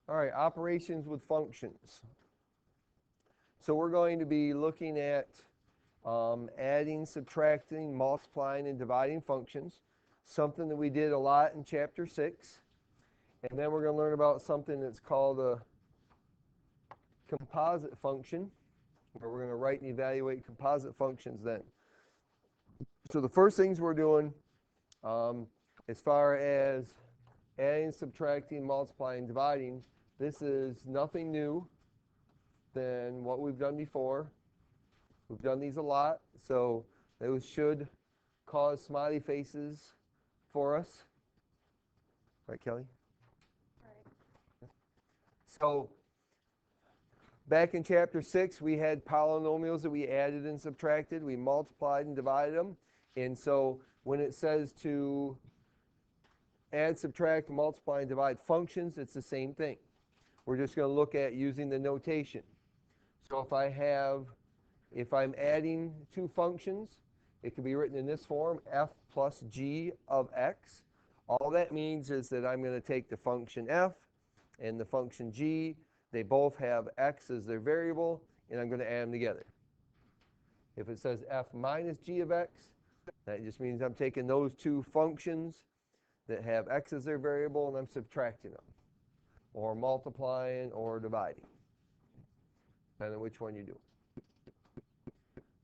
All right, operations with functions. So we're going to be looking at adding, subtracting, multiplying, and dividing functions, something that we did a lot in Chapter 6. And then we're going to learn about something that's called a composite function, where we're going to write and evaluate composite functions then. So the first things we're doing, as far as adding, subtracting, multiplying, dividing, this is nothing new than what we've done before. We've done these a lot, so those should cause smiley faces for us. Right, Kelly? Right. So back in Chapter 6, we had polynomials that we added and subtracted. We multiplied and divided them. And so when it says to add, subtract, multiply, and divide functions, it's the same thing. We're just going to look at using the notation. So if I'm adding two functions, it can be written in this form, f plus g of x. All that means is that I'm going to take the function f and the function g. They both have x as their variable, and I'm going to add them together. If it says f minus g of x, that just means I'm taking those two functions that have x as their variable, and I'm subtracting them, or multiplying, or dividing, depending on which one you do.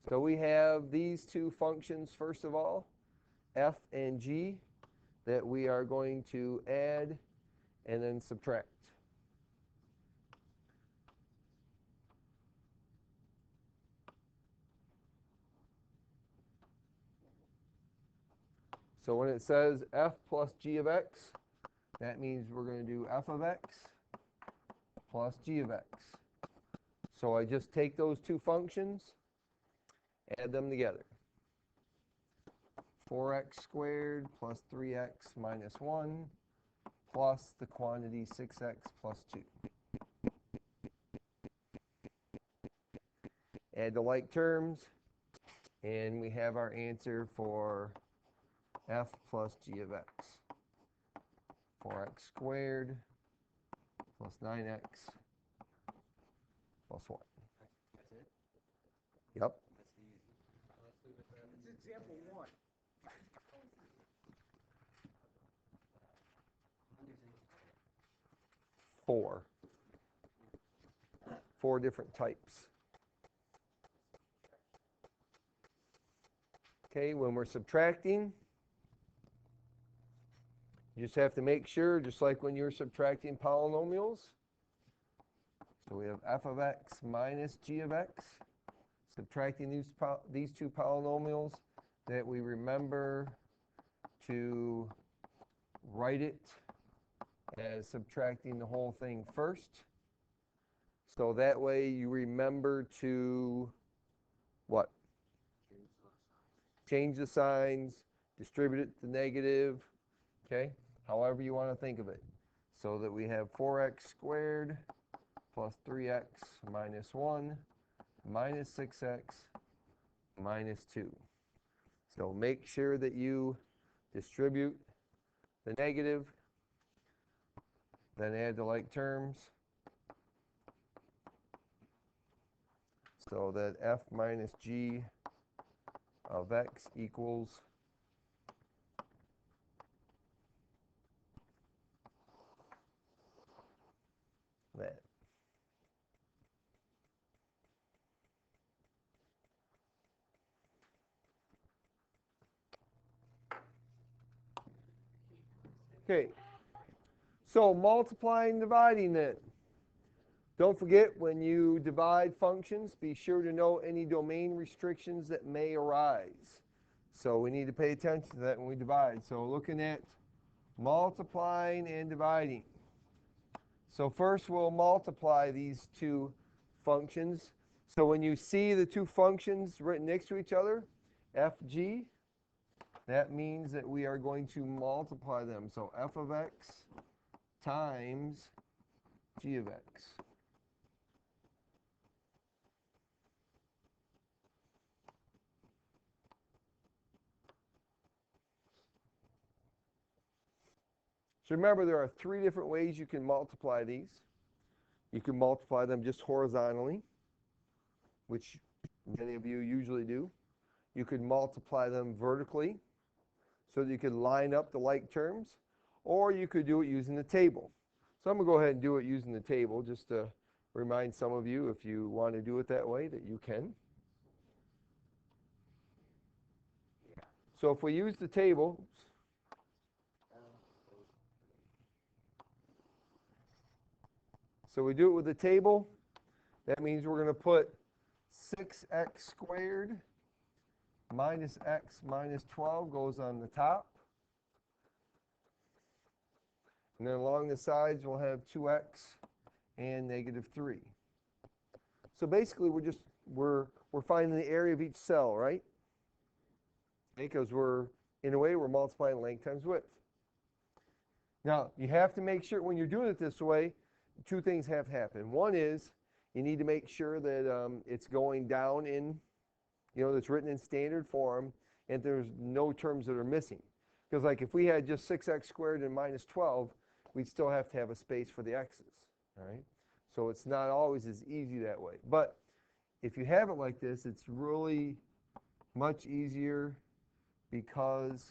So we have these two functions, first of all, f and g, that we are going to add and then subtract. So when it says f plus g of x, that means we're going to do f of x plus g of x. So I just take those two functions, add them together. 4x squared plus 3x minus 1 plus the quantity 6x plus 2. Add the like terms, and we have our answer for f plus g of x. 4x squared plus 9x plus 1. That's it? Yep. That's easy. It's example 1. 4. 4 different types. Okay, when we're subtracting, you just have to make sure, just like when you're subtracting polynomials. So we have f of x minus g of x. Subtracting these two polynomials, that we remember to write it as subtracting the whole thing first. So that way you remember to what? Change the signs, distribute it to negative, okay? However you want to think of it. So that we have 4x squared plus 3x minus 1 minus 6x minus 2. So make sure that you distribute the negative, then add the like terms, so that f minus g of x equals that. Okay, so multiplying, dividing then. Don't forget, when you divide functions, be sure to know any domain restrictions that may arise. So we need to pay attention to that when we divide. So looking at multiplying and dividing. So first we'll multiply these two functions. So when you see the two functions written next to each other, fg, that means that we are going to multiply them. So f of x times g of x. So remember, there are 3 different ways you can multiply these. You can multiply them just horizontally, which many of you usually do. You could multiply them vertically so that you could line up the like terms, or you could do it using the table. So I'm going to go ahead and do it using the table just to remind some of you, if you want to do it that way, that you can. So if we use the table, so we do it with the table, that means we're going to put 6x squared minus x minus 12 goes on the top. And then along the sides, we'll have 2x and negative 3. So basically, we're finding the area of each cell, right? Because in a way, we're multiplying length times width. Now, you have to make sure when you're doing it this way, two things have to happen. One is you need to make sure that it's going down in, that's written in standard form, and there's no terms that are missing. Because like if we had just 6x squared and minus 12, we'd still have to have a space for the x's, all right? So it's not always as easy that way. But if you have it like this, it's really much easier because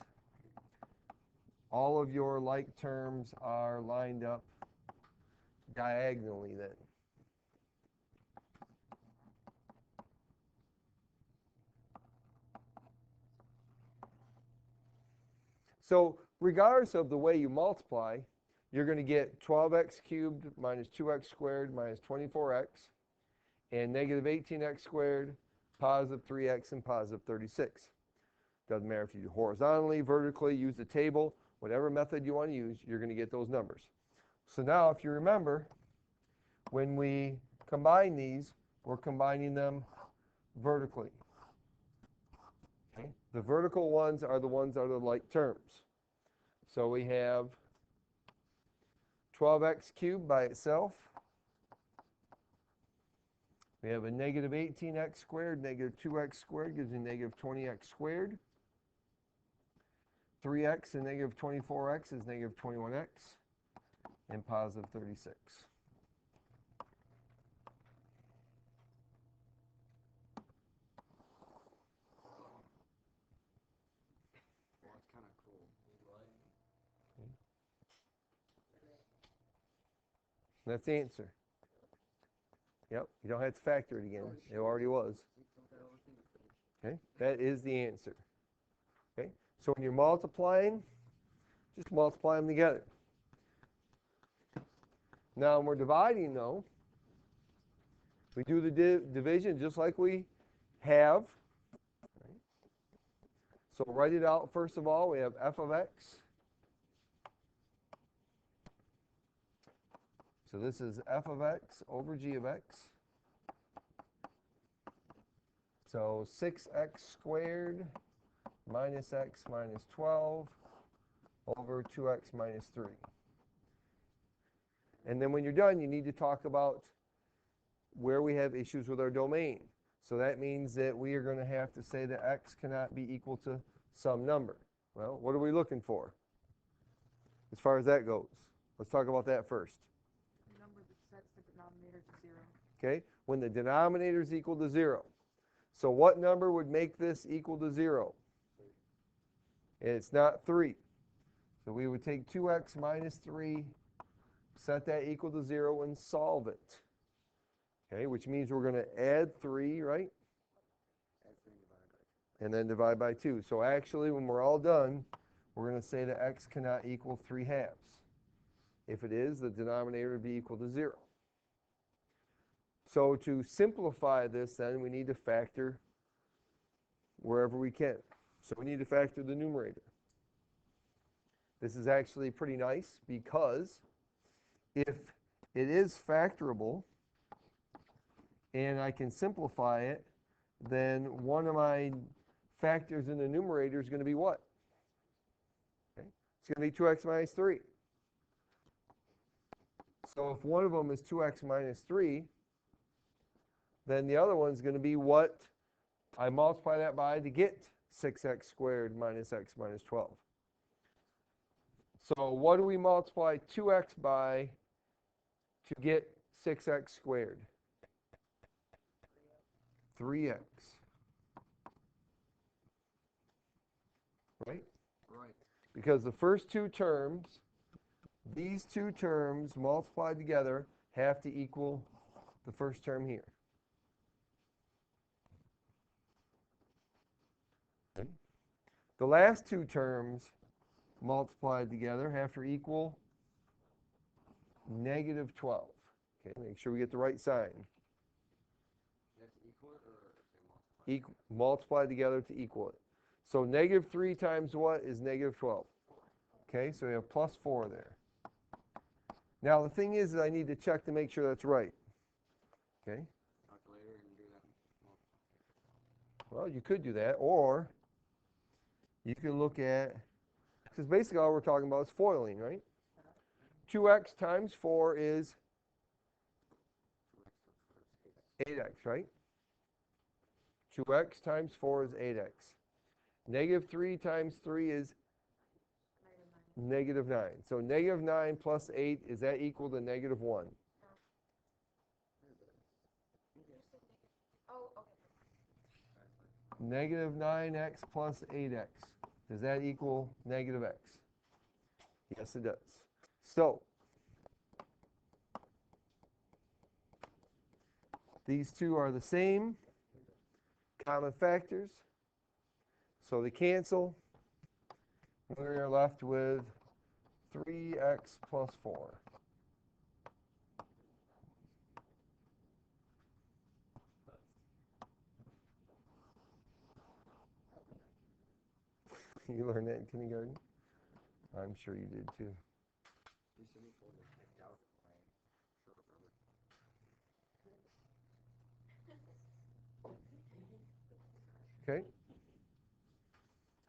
all of your like terms are lined up diagonally then. So regardless of the way you multiply, you're going to get 12x cubed minus 2x squared minus 24x, and negative 18x squared, positive 3x, and positive 36. Doesn't matter if you do horizontally, vertically, use the table, whatever method you want to use, you're going to get those numbers. So now if you remember, when we combine these, we're combining them vertically. Okay? The vertical ones are the ones that are the like terms. So we have 12x cubed by itself. We have a negative 18x squared, negative 2x squared gives you negative 20x squared. 3x and negative 24x is negative 21x, and positive 36. Well, it's kind of cool. Okay. That's the answer. Yep, you don't have to factor it again. It already was. Okay, that is the answer. Okay, so when you're multiplying, just multiply them together. Now when we're dividing, though, we do the division just like we have. Right? So write it out first of all. We have f of x. So this is f of x over g of x. So 6x squared minus x minus 12 over 2x minus 3. And then when you're done, you need to talk about where we have issues with our domain. So that means that we are going to have to say that x cannot be equal to some number. Well, what are we looking for as far as that goes? Let's talk about that first. A number that sets the denominator to 0. Okay, when the denominator is equal to 0. So what number would make this equal to 0? It's not 3. So we would take 2x minus 3, set that equal to 0, and solve it. Okay, which means we're going to add 3, right? And then divide by 2. So actually, when we're all done, we're going to say that x cannot equal 3/2. If it is, the denominator would be equal to 0. So to simplify this, then, we need to factor wherever we can. So we need to factor the numerator. This is actually pretty nice because if it is factorable and I can simplify it, then one of my factors in the numerator is going to be what? Okay. It's going to be 2x minus 3. So if one of them is 2x minus 3, then the other one's going to be what I multiply that by to get 6x squared minus x minus 12. So what do we multiply 2x by to get 6x squared? 3x. Right? Right. Because the first two terms, these two terms multiplied together have to equal the first term here. Okay. The last two terms multiplied together have to equal negative 12. Okay, make sure we get the right sign. That's equal it or say multiply? Multiply together to equal it. So negative 3 times what is negative 12? Okay, so we have plus 4 there. Now the thing is that I need to check to make sure that's right. Okay, Calculator and do that. well, you could do that, or you can look at, because basically all we're talking about is foiling, right? 2x times 4 is 8x, right? 2x times 4 is 8x. Negative 3 times 3 is negative 9. So negative 9 plus 8, is that equal to negative 1? Oh, okay. Negative 9x plus 8x. Does that equal negative x? Yes, it does. So these two are the same, common factors, so they cancel. We're left with 3x plus 4. You learned that in kindergarten? I'm sure you did too. You said before they kicked out my short brother. Okay?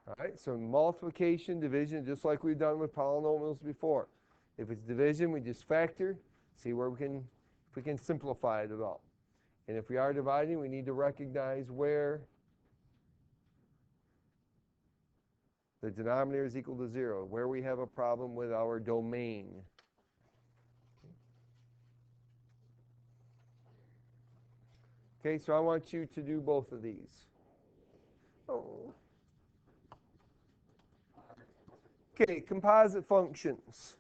All right, so multiplication, division, just like we've done with polynomials before. If it's division, we just factor, see where if we can simplify it at all. And if we are dividing, we need to recognize where the denominator is equal to 0, where we have a problem with our domain. Okay, so I want you to do both of these. Oh. Okay, composite functions.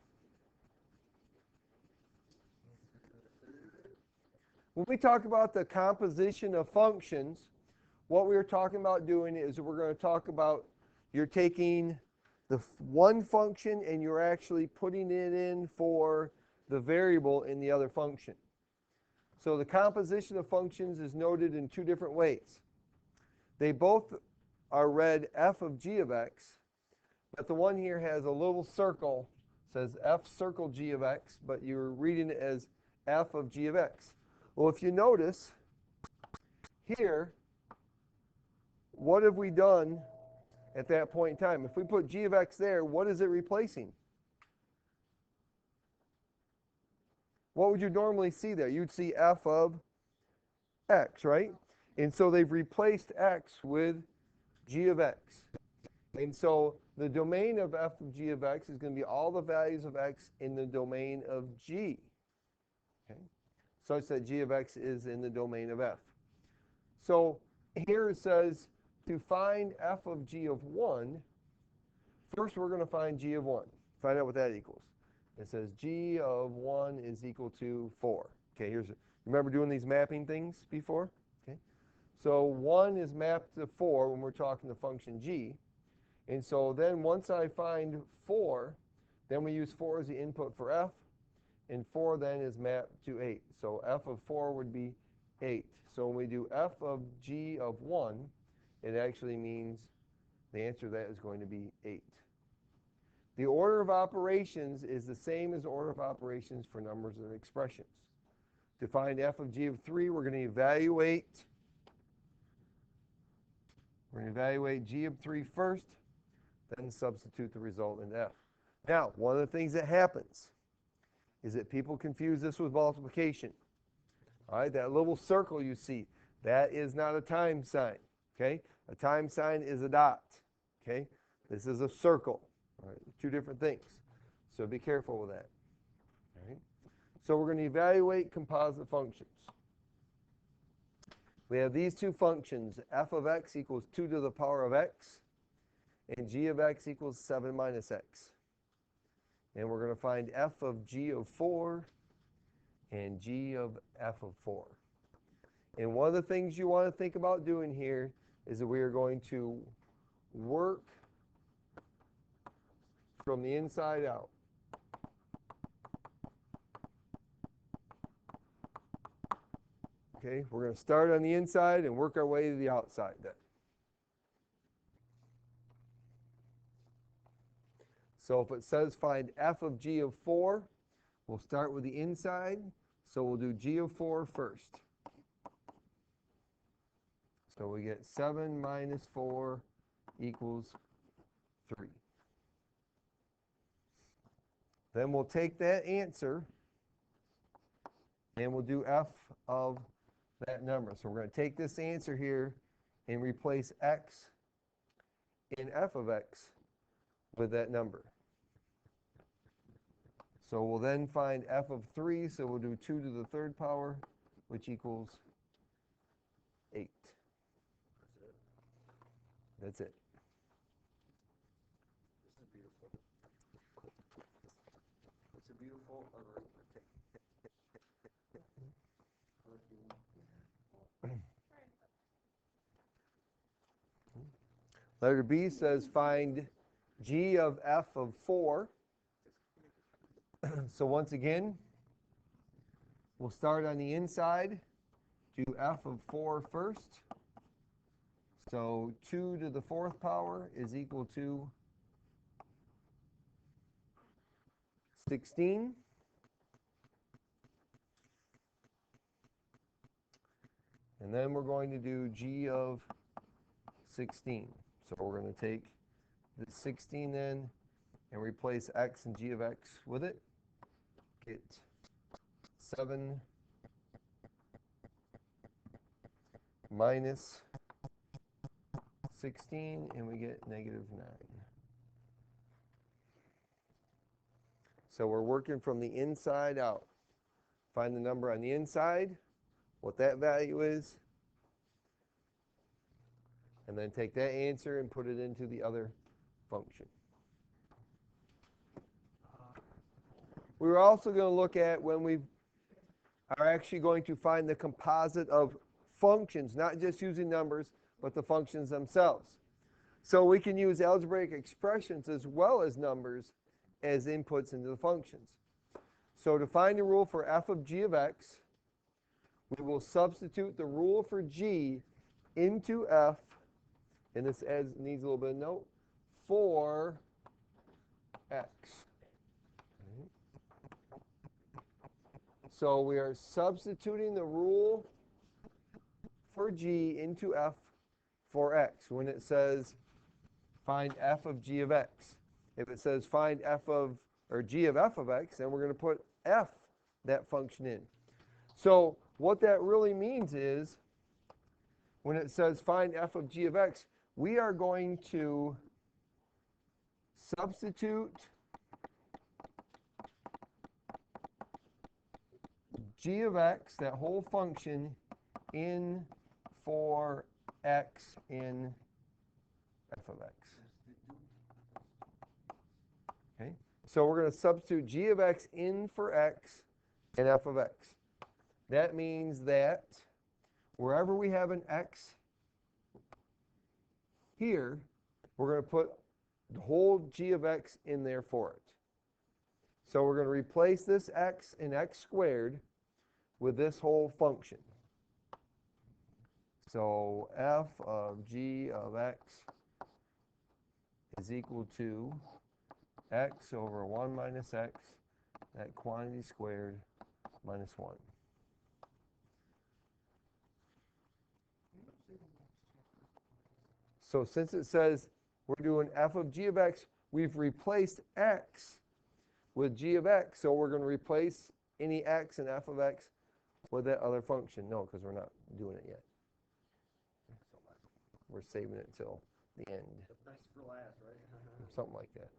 When we talk about the composition of functions, what we're talking about doing is we're going to talk about you're taking the one function and you're actually putting it in for the variable in the other function. So the composition of functions is noted in two different ways. They both are read f of g of x, but the one here has a little circle, says f circle g of x, but you're reading it as f of g of x. Well, if you notice here, what have we done at that point in time? If we put g of x there, what is it replacing? What would you normally see there? You'd see f of x, right? And so they've replaced x with g of x. And so the domain of f of g of x is going to be all the values of x in the domain of g, okay, such that g of x is in the domain of f. So here it says to find f of g of 1, first we're going to find g of 1. Find out what that equals. It says g of 1 is equal to 4. Okay, remember doing these mapping things before? Okay, so 1 is mapped to 4 when we're talking the function g. And so then once I find 4, then we use 4 as the input for f, and 4 then is mapped to 8. So f of 4 would be 8. So when we do f of g of 1, it actually means the answer to that is going to be 8. The order of operations is the same as the order of operations for numbers and expressions. To find f of g of 3, we're going to evaluate g of 3 first, then substitute the result in f. Now, one of the things that happens is that people confuse this with multiplication. All right, that little circle you see, that is not a time sign. Okay, a time sign is a dot. Okay, this is a circle. All right, two different things. So be careful with that. All right. So we're going to evaluate composite functions. We have these two functions, f of x equals 2 to the power of x, and g of x equals 7 minus x. And we're going to find f of g of 4 and g of f of 4. And one of the things you want to think about doing here is that we are going to work from the inside out. Okay, we're going to start on the inside and work our way to the outside then. So if it says find f of g of 4, we'll start with the inside. So we'll do g of 4 first. So we get 7 minus 4 equals 3. Then we'll take that answer and we'll do f of that number. So we're going to take this answer here and replace x in f of x with that number. So we'll then find f of 3, so we'll do 2 to the third power, which equals 8. That's it. This is beautiful. It's a beautiful arithmetic. Letter B says find g of f of 4. So once again, we'll start on the inside, do f of 4 first. So 2 to the 4th power is equal to 16. And then we're going to do g of 16. So we're going to take the 16 then and replace x and g of x with it. Get 7 minus 16, and we get negative 9. So we're working from the inside out. Find the number on the inside, what that value is, and then take that answer and put it into the other function. We were also going to look at when we are actually going to find the composite of functions, not just using numbers, but the functions themselves. So we can use algebraic expressions as well as numbers as inputs into the functions. So to find the rule for f of g of x, we will substitute the rule for g into f, and this needs a little bit of note, for x. So we are substituting the rule for g into f for x when it says find f of g of x. If it says find f of, or g of f of x, then we're going to put f, that function, in. So what that really means is when it says find f of g of x, we are going to substitute g of x, that whole function, in for x in f of x. Okay? So we're going to substitute g of x in for x in f of x. That means that wherever we have an x here, we're going to put the whole g of x in there for it. So we're going to replace this x in x squared with this whole function. So f of g of x is equal to x over 1 minus x, that quantity squared, minus 1. So since it says we're doing f of g of x, we've replaced x with g of x, so we're going to replace any x in f of x with that other function. No, because we're not doing it yet. We're saving it till the end. Best for last, right? Something like that.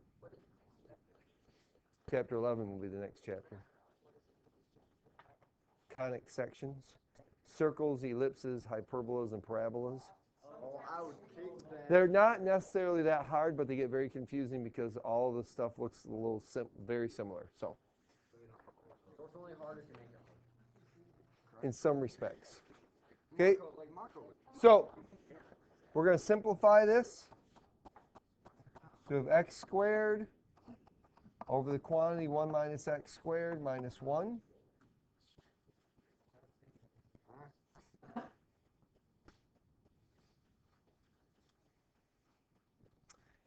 Chapter 11 will be the next chapter. conic sections. Circles, ellipses, hyperbolas, and parabolas. Oh, I would keep that. They're not necessarily that hard, but they get very confusing because all the stuff looks a little very similar. So, So it's only harder to make up. in some respects. Okay, Like Marco would. so we're going to simplify this. So we have x squared over the quantity 1 minus x squared minus 1.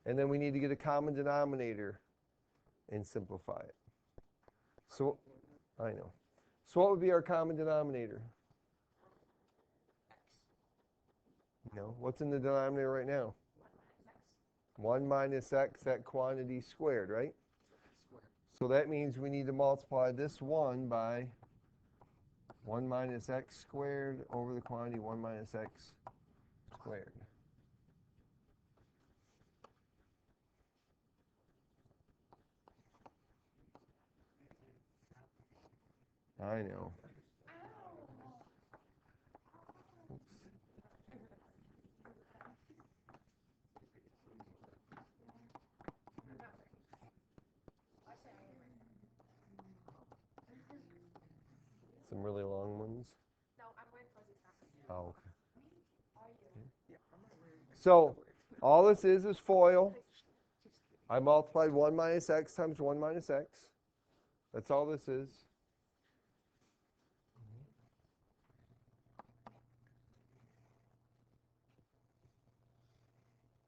And then we need to get a common denominator and simplify it. So, I know. So what would be our common denominator? No, what's in the denominator right now? 1 minus x, that quantity squared, right? So that means we need to multiply this 1 by 1 minus x squared over the quantity 1 minus x squared. I know. Some really long ones. No, I'm wearing fuzzy socks. Oh, okay. So all this is FOIL. I multiplied 1 minus x times 1 minus x. That's all this is.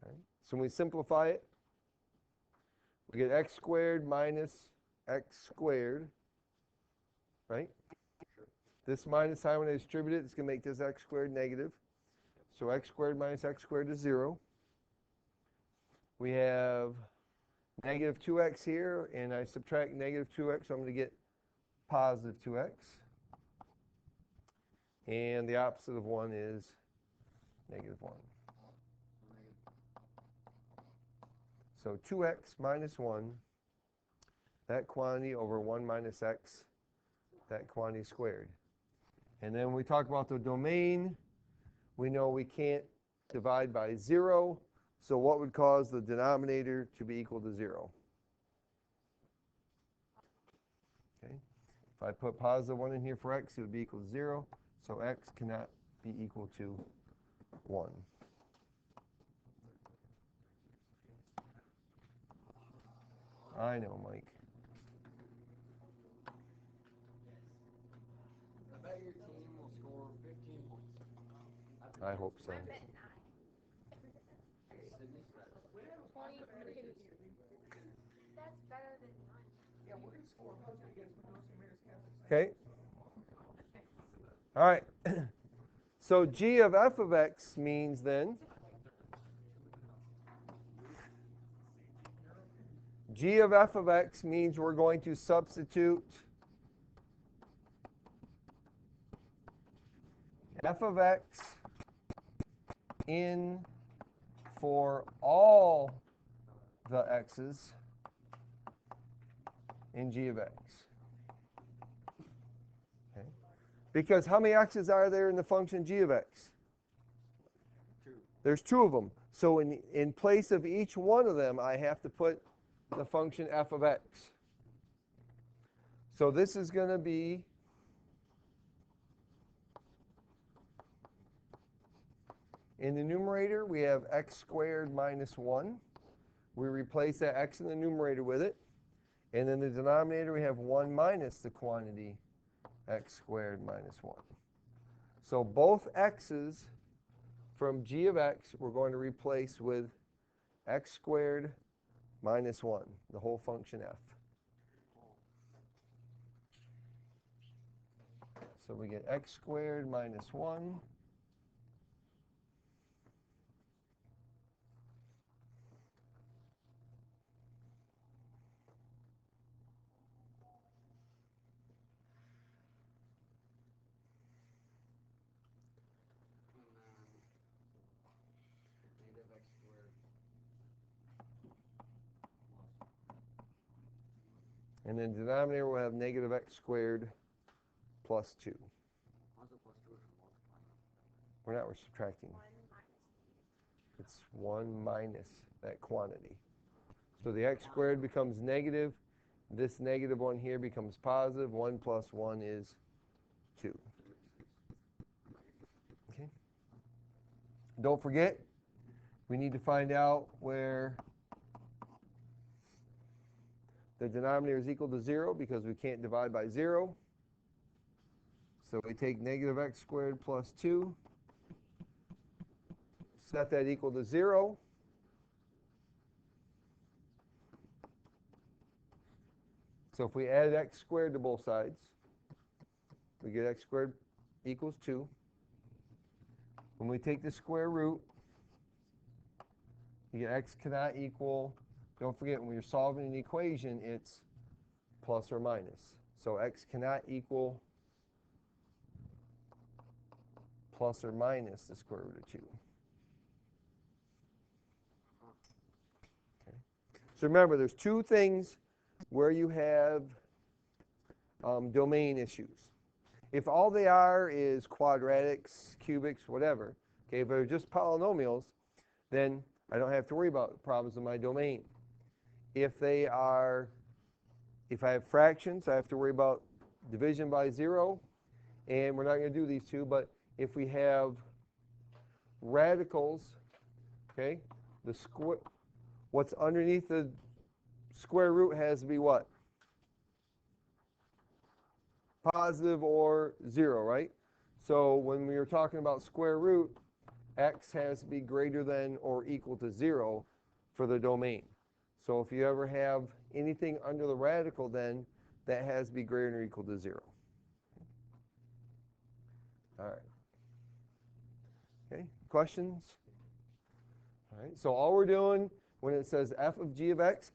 Okay. So when we simplify it, we get x squared minus x squared, right? This minus sign, when I distribute it, it's going to make this x squared negative. So x squared minus x squared is 0. We have negative 2x here, and I subtract negative 2x, so I'm going to get positive 2x. And the opposite of 1 is negative 1. So 2x minus 1, that quantity over 1 minus x, that quantity squared. And then when we talk about the domain, we know we can't divide by 0. So what would cause the denominator to be equal to 0? Okay. If I put positive 1 in here for x, it would be equal to 0. So x cannot be equal to 1. I know, Mike. I bet your team will score 15 points. I hope so. I'm betting 9. 23. That's better than 1. Yeah, we're gonna score a bunch against Mendoza Raiders Catholic. Okay. All right. So g of f of x means then g of f of x means we're going to substitute f of x in for all the x's in g of x. Okay. Because how many x's are there in the function g of x? 2. There's 2 of them. So in place of each one of them, I have to put the function f of x. So this is going to be in the numerator, we have x squared minus 1. We replace that x in the numerator with it. And in the denominator, we have 1 minus the quantity x squared minus 1. So both x's from g of x, we're going to replace with x squared minus 1, the whole function f. So we get x squared minus 1. Negative x squared. And then denominator will have negative x squared plus 2. Also plus 2 is multiplying. We're subtracting. 1 minus. It's 1 minus that quantity. So the x squared becomes negative. This negative one here becomes positive. 1 plus 1 is 2. Okay. Don't forget, we need to find out where the denominator is equal to 0 because we can't divide by 0. So we take negative x squared plus 2, set that equal to 0. So if we add x squared to both sides, we get x squared equals 2. When we take the square root, you get x cannot equal, don't forget when you're solving an equation, it's plus or minus. So x cannot equal plus or minus the square root of 2. Okay. So remember, there's two things where you have domain issues. If all they are is quadratics, cubics, whatever, okay, if they're just polynomials, then I don't have to worry about problems in my domain. If I have fractions, I have to worry about division by 0, and we're not going to do these two, but if we have radicals, okay, what's underneath the square root has to be what? Positive or 0, right? So when we are talking about square root, x has to be greater than or equal to 0 for the domain. So if you ever have anything under the radical, then that has to be greater than or equal to 0. All right. Okay, questions? All right, so all we're doing when it says f of g of x,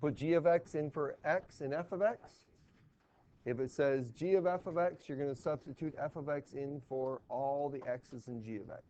put g of x in for x and f of x. If it says g of f of x, you're going to substitute f of x in for all the x's in g of x.